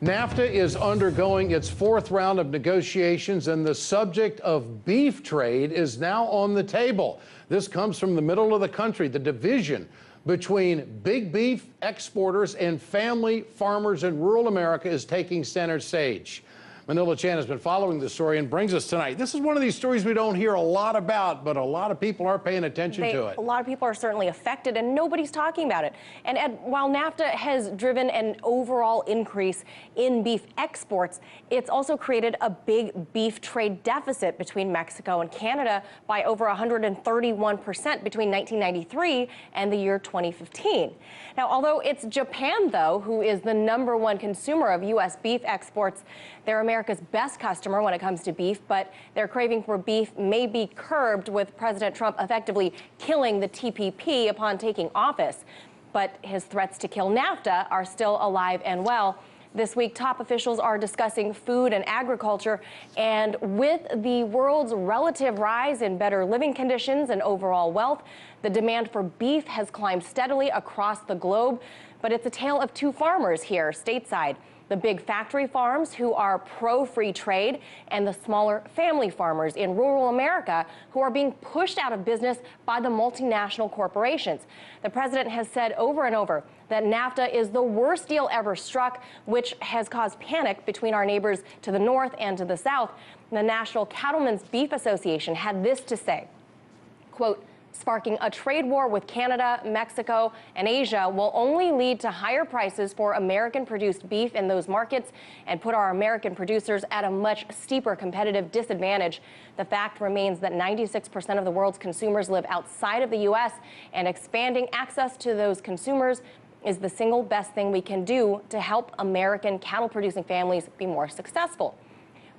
NAFTA is undergoing its fourth round of negotiations, and the subject of beef trade is now on the table. This comes from the middle of the country. The division between big beef exporters and family farmers in rural America is taking center stage. Manila Chan has been following the story and brings us tonight. This is one of these stories we don't hear a lot about, but a lot of people are paying attention to it. A lot of people are certainly affected, and nobody's talking about it. And Ed, while NAFTA has driven an overall increase in beef exports, it's also created a big beef trade deficit between Mexico and Canada by over 131% between 1993 and the year 2015. Now, although it's Japan, though, who is the #1 consumer of U.S. beef exports, they're America's best customer when it comes to beef, but their craving for beef may be curbed with President Trump effectively killing the TPP upon taking office. But his threats to kill NAFTA are still alive and well. This week, top officials are discussing food and agriculture, and with the world's relative rise in better living conditions and overall wealth, the demand for beef has climbed steadily across the globe. But it's a tale of two farmers here stateside: the big factory farms, who are pro-free trade, and the smaller family farmers in rural America, who are being pushed out of business by the multinational corporations. The president has said over and over that NAFTA is the worst deal ever struck, which has caused panic between our neighbors to the north and to the south. The National Cattlemen's Beef Association had this to say, quote, "Sparking a trade war with Canada, Mexico, and Asia will only lead to higher prices for American-produced beef in those markets and put our American producers at a much steeper competitive disadvantage. The fact remains that 96% of the world's consumers live outside of the U.S., and expanding access to those consumers is the single best thing we can do to help American cattle-producing families be more successful."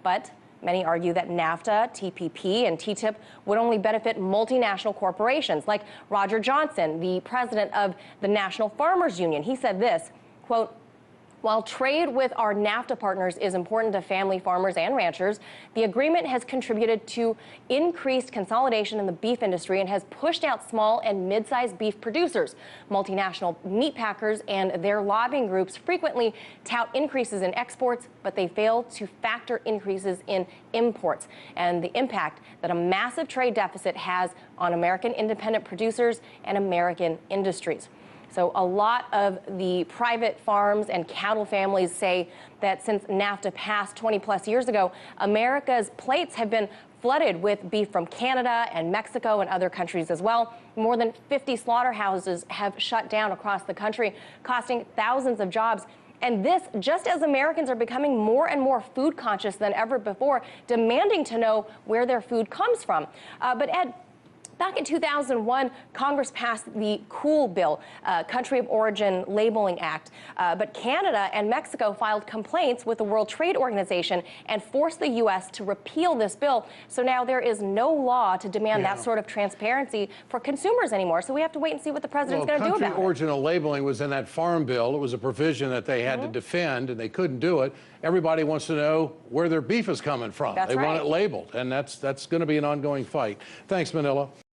But many argue that NAFTA, TPP, and TTIP would only benefit multinational corporations, like Roger Johnson, the president of the National Farmers Union. He said this, quote, "While trade with our NAFTA partners is important to family farmers and ranchers, the agreement has contributed to increased consolidation in the beef industry and has pushed out small and mid-sized beef producers. Multinational meat packers and their lobbying groups frequently tout increases in exports, but they fail to factor increases in imports and the impact that a massive trade deficit has on American independent producers and American industries." So a lot of the private farms and cattle families say that since NAFTA passed 20-plus years ago, America's plates have been flooded with beef from Canada and Mexico and other countries as well. More than 50 slaughterhouses have shut down across the country, costing thousands of jobs. And this just as Americans are becoming more and more food conscious than ever before, demanding to know where their food comes from. But Ed, back in 2001, Congress passed the COOL bill, Country of Origin Labeling Act. But Canada and Mexico filed complaints with the World Trade Organization and forced the U.S. to repeal this bill. So now there is no law to demand that sort of transparency for consumers anymore. So we have to wait and see what the president's going to do about it. Country Origin Labeling was in that farm bill. It was a provision that they had to defend, and they couldn't do it. Everybody wants to know where their beef is coming from. That's they right. want it labeled, and that's going to be an ongoing fight. Thanks, Manila.